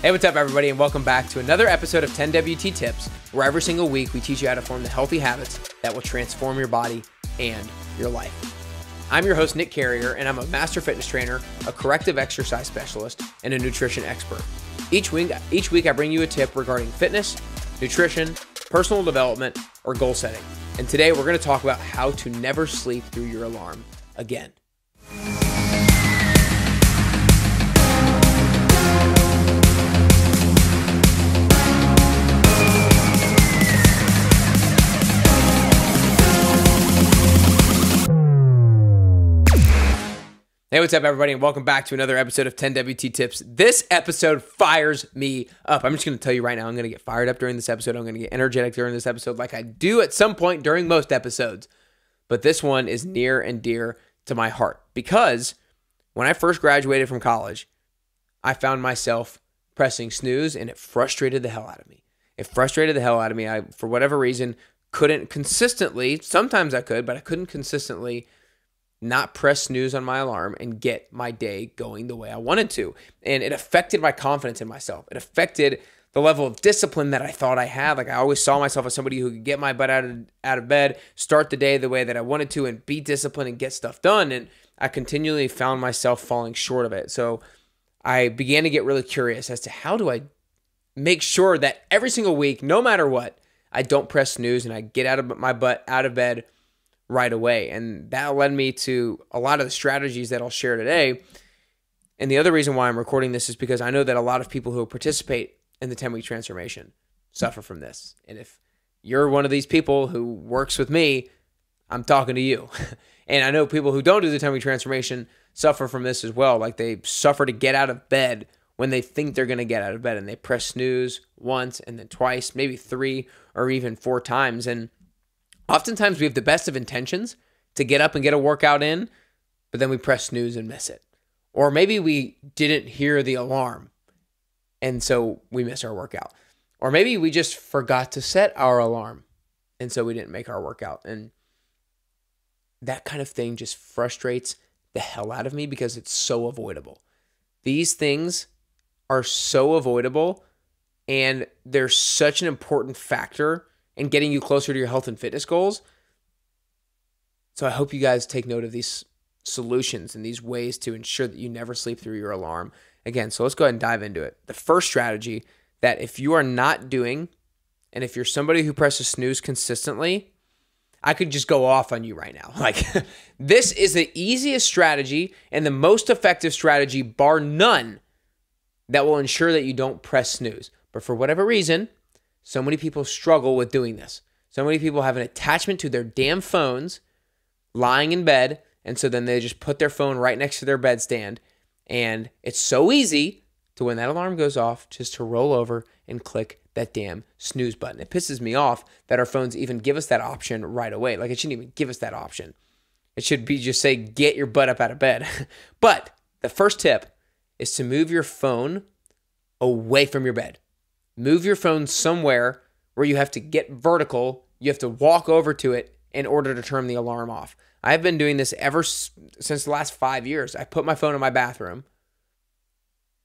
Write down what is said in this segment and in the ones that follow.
Hey, what's up, everybody, and welcome back to another episode of 10WT Tips, where every single week we teach you how to form the healthy habits that will transform your body and your life. I'm your host, Nick Carrier, and I'm a master fitness trainer, a corrective exercise specialist, and a nutrition expert. Each week I bring you a tip regarding fitness, nutrition, personal development, or goal setting. And today we're going to talk about how to never sleep through your alarm again. Hey, what's up, everybody, and welcome back to another episode of 10WT Tips. This episode fires me up. I'm just going to tell you right now, I'm going to get fired up during this episode. I'm going to get energetic during this episode like I do at some point during most episodes. But this one is near and dear to my heart because when I first graduated from college, I found myself pressing snooze, and it frustrated the hell out of me. I, for whatever reason, couldn't consistently, sometimes I could, but I couldn't consistently not press snooze on my alarm and get my day going the way I wanted to. And it affected my confidence in myself. It affected the level of discipline that I thought I had. Like, I always saw myself as somebody who could get my butt out of bed, start the day the way that I wanted to, and be disciplined and get stuff done. And I continually found myself falling short of it. So I began to get really curious as to how do I make sure that every single week, no matter what, I don't press snooze and I get out of my butt out of bed right away. And that led me to a lot of the strategies that I'll share today. And the other reason why I'm recording this is because I know that a lot of people who participate in the 10-week transformation suffer from this. And if you're one of these people who works with me, I'm talking to you. And I know people who don't do the 10-week transformation suffer from this as well. Like, they suffer to get out of bed when they think they're going to get out of bed, and they press snooze once and then twice, maybe 3 or even 4 times. And oftentimes we have the best of intentions to get up and get a workout in, but then we press snooze and miss it. Or maybe we didn't hear the alarm, and so we miss our workout. Or maybe we just forgot to set our alarm, and so we didn't make our workout. And that kind of thing just frustrates the hell out of me because it's so avoidable. These things are so avoidable, and they're such an important factor and getting you closer to your health and fitness goals. So I hope you guys take note of these solutions and these ways to ensure that you never sleep through your alarm again. So let's go ahead and dive into it. The first strategy that if you are not doing, and if you're somebody who presses snooze consistently, I could just go off on you right now. Like, this is the easiest strategy and the most effective strategy, bar none, that will ensure that you don't press snooze. But for whatever reason, so many people struggle with doing this. So many people have an attachment to their damn phones lying in bed, and so then they just put their phone right next to their bedstand, and it's so easy to, when that alarm goes off, just to roll over and click that damn snooze button. It pisses me off that our phones even give us that option right away. Like, it shouldn't even give us that option. It should be just say, get your butt up out of bed. But the first tip is to move your phone away from your bed. Move your phone somewhere where you have to get vertical. You have to walk over to it in order to turn the alarm off. I've been doing this since the last 5 years. I put my phone in my bathroom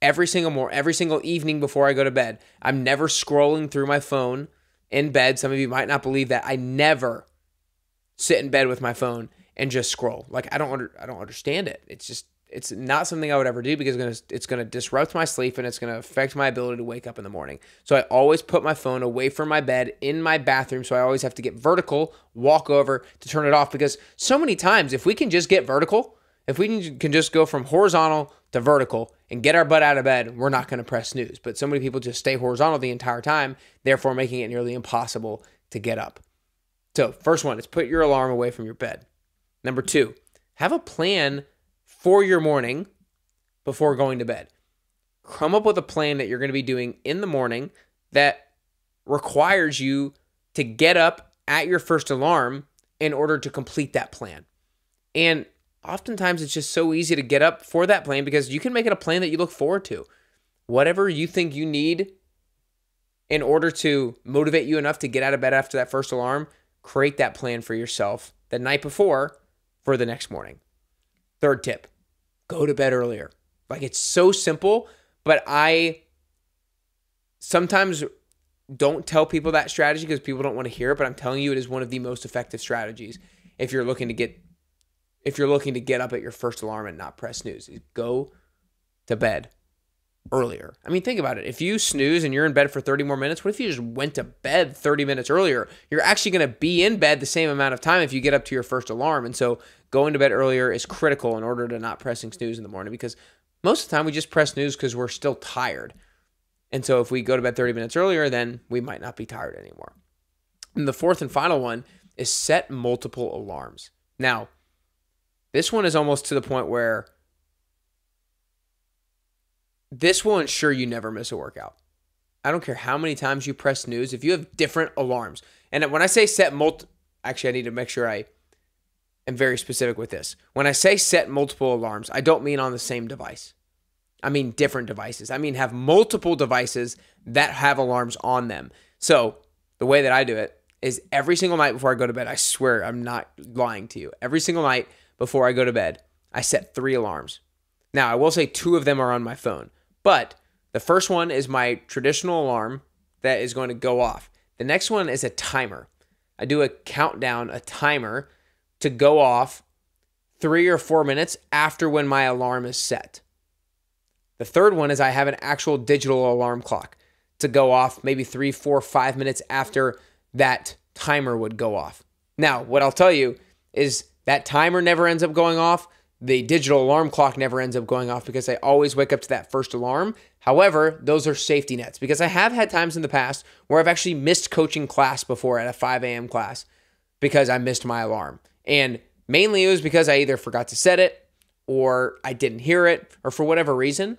every single evening before I go to bed. I'm never scrolling through my phone in bed. Some of you might not believe that. I never sit in bed with my phone and just scroll. Like, I don't understand it. It's not something I would ever do because it's going to disrupt my sleep, and it's going to affect my ability to wake up in the morning. So I always put my phone away from my bed in my bathroom, so I always have to get vertical, walk over to turn it off, because so many times if we can just get vertical, if we can just go from horizontal to vertical and get our butt out of bed, we're not going to press snooze. But so many people just stay horizontal the entire time, therefore making it nearly impossible to get up. So first one is put your alarm away from your bed. Number 2, have a plan for your morning before going to bed. Come up with a plan that you're going to be doing in the morning that requires you to get up at your first alarm in order to complete that plan. And oftentimes it's just so easy to get up for that plan because you can make it a plan that you look forward to. Whatever you think you need in order to motivate you enough to get out of bed after that first alarm, create that plan for yourself the night before for the next morning. Third tip, go to bed earlier. Like, it's so simple, but I sometimes don't tell people that strategy because people don't want to hear it, but I'm telling you it is one of the most effective strategies if you're looking to get up at your first alarm and not press snooze. Go to bed earlier. I mean, think about it. If you snooze and you're in bed for 30 more minutes, what if you just went to bed 30 minutes earlier? You're actually going to be in bed the same amount of time if you get up to your first alarm. And so going to bed earlier is critical in order to not pressing snooze in the morning, because most of the time we just press snooze because we're still tired. And so if we go to bed 30 minutes earlier, then we might not be tired anymore. And the fourth and final one is set multiple alarms. Now, this one is almost to the point where this will ensure you never miss a workout. I don't care how many times you press snooze. If you have different alarms, and when I say actually I need to make sure I am very specific with this. When I say set multiple alarms, I don't mean on the same device. I mean different devices. I mean have multiple devices that have alarms on them. So the way that I do it is every single night before I go to bed, I swear I'm not lying to you. Every single night before I go to bed, I set 3 alarms. Now, I will say 2 of them are on my phone, but the first one is my traditional alarm that is going to go off. The next one is a timer. I do a countdown, a timer to go off 3 or 4 minutes after when my alarm is set. The third one is I have an actual digital alarm clock to go off maybe 3, 4, 5 minutes after that timer would go off. Now, what I'll tell you is that timer never ends up going off. The digital alarm clock never ends up going off because I always wake up to that first alarm. However, those are safety nets because I have had times in the past where I've actually missed coaching class before at a 5 a.m. class because I missed my alarm. And mainly it was because I either forgot to set it or I didn't hear it or for whatever reason.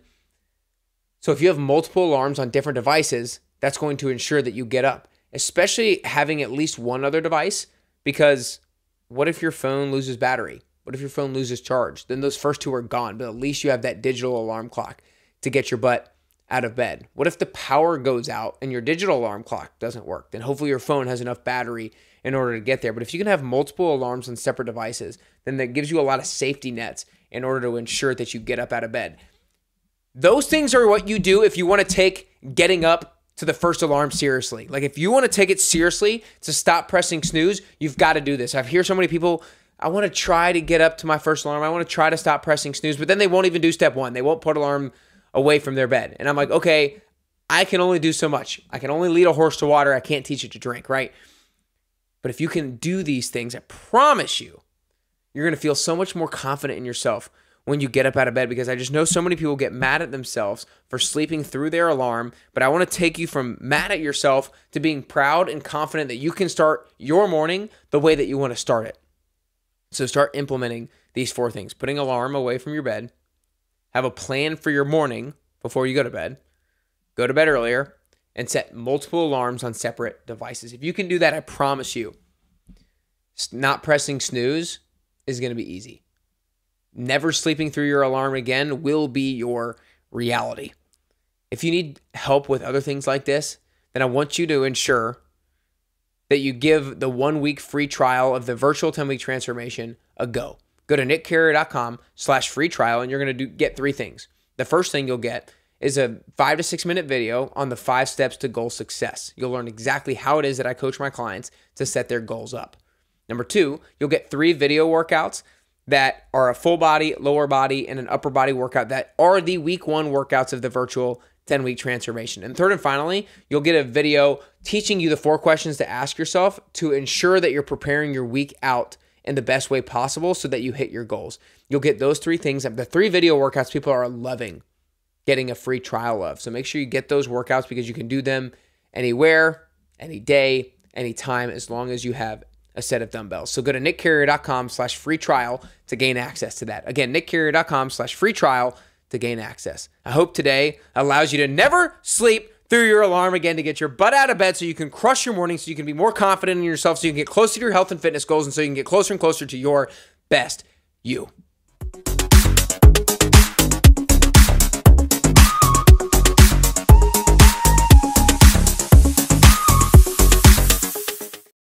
So if you have multiple alarms on different devices, that's going to ensure that you get up, especially having at least one other device, because what if your phone loses battery? What if your phone loses charge? Then those first 2 are gone, but at least you have that digital alarm clock to get your butt out of bed. What if the power goes out and your digital alarm clock doesn't work? Then hopefully your phone has enough battery in order to get there. But if you can have multiple alarms on separate devices, then that gives you a lot of safety nets in order to ensure that you get up out of bed. Those things are what you do if you want to take getting up to the first alarm seriously. Like if you want to take it seriously to stop pressing snooze, you've got to do this. I've heard so many people, I want to try to get up to my first alarm. I want to try to stop pressing snooze, but then they won't even do step 1. They won't put alarm away from their bed. And I'm like, okay, I can only do so much. I can only lead a horse to water. I can't teach it to drink, right? But if you can do these things, I promise you, you're going to feel so much more confident in yourself when you get up out of bed, because I just know so many people get mad at themselves for sleeping through their alarm. But I want to take you from mad at yourself to being proud and confident that you can start your morning the way that you want to start it. So start implementing these 4 things. Putting alarm away from your bed. Have a plan for your morning before you go to bed. Go to bed earlier. And set multiple alarms on separate devices. If you can do that, I promise you, not pressing snooze is going to be easy. Never sleeping through your alarm again will be your reality. If you need help with other things like this, then I want you to ensure that you give the 1-week free trial of the virtual 10-week transformation a go. Go to nickcarrier.com/free trial and you're going to get 3 things. The first thing you'll get is a 5 to 6 minute video on the 5 steps to goal success. You'll learn exactly how it is that I coach my clients to set their goals up. Number 2, you'll get 3 video workouts that are a full body, lower body, and an upper body workout that are the week 1 workouts of the virtual 10-week transformation. And third and finally, you'll get a video teaching you the 4 questions to ask yourself to ensure that you're preparing your week out in the best way possible so that you hit your goals. You'll get those 3 things. The 3 video workouts people are loving getting a free trial of. So make sure you get those workouts because you can do them anywhere, any day, anytime, as long as you have a set of dumbbells. So go to nickcarrier.com/free trial to gain access to that. Again, nickcarrier.com/free trial to gain access. I hope today allows you to never sleep through your alarm again, to get your butt out of bed so you can crush your morning, so you can be more confident in yourself, so you can get closer to your health and fitness goals, and so you can get closer and closer to your best you.